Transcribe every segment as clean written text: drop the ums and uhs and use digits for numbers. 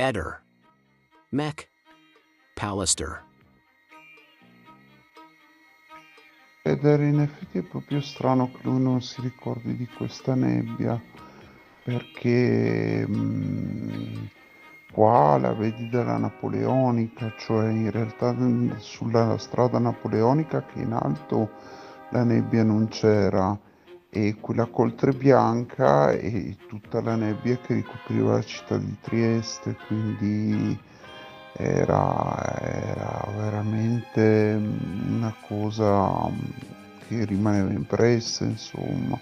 Eder. Mech. Pallister. Ed era in effetti è proprio strano che lui non si ricordi di questa nebbia, perché qua la vedi dalla Napoleonica, cioè in realtà sulla strada napoleonica che in alto la nebbia non c'era, e quella coltre bianca e tutta la nebbia che ricopriva la città di Trieste, quindi era veramente una cosa che rimaneva impressa, insomma.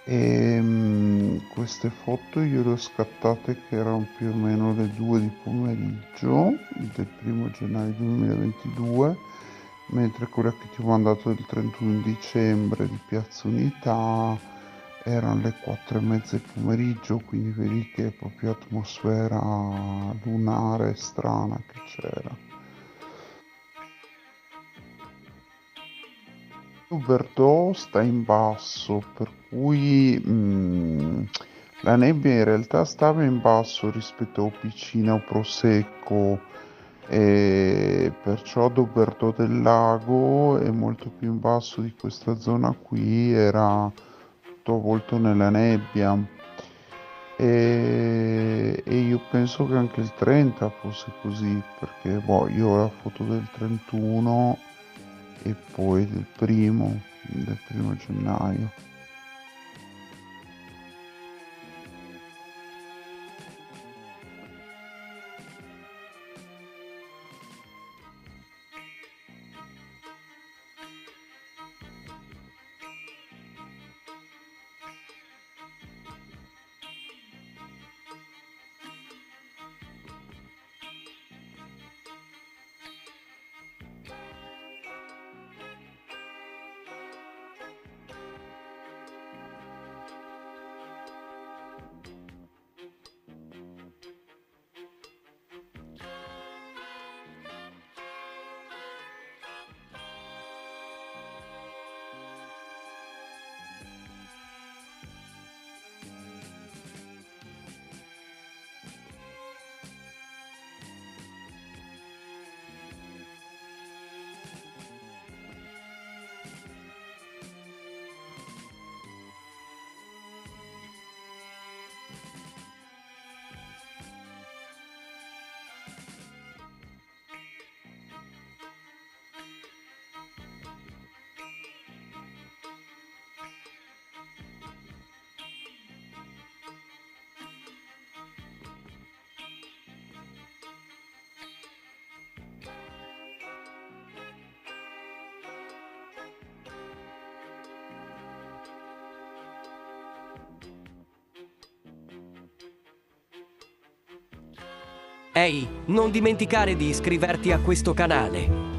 E queste foto io le ho scattate che erano più o meno le 2 di pomeriggio del 1° gennaio 2022, mentre quella che ti ho mandato del 31 dicembre di Piazza Unità erano le 4:30 del pomeriggio, quindi vedi che è proprio atmosfera lunare strana che c'era. Bordeaux sta in basso, per cui la nebbia in realtà stava in basso rispetto a Opicina o Prosecco, e perciò Doberto del Lago è molto più in basso di questa zona qui, era tutto avvolto nella nebbia. E io penso che anche il 30 fosse così, perché boh, io ho la foto del 31 e poi del 1° gennaio. Ehi, non dimenticare di iscriverti a questo canale.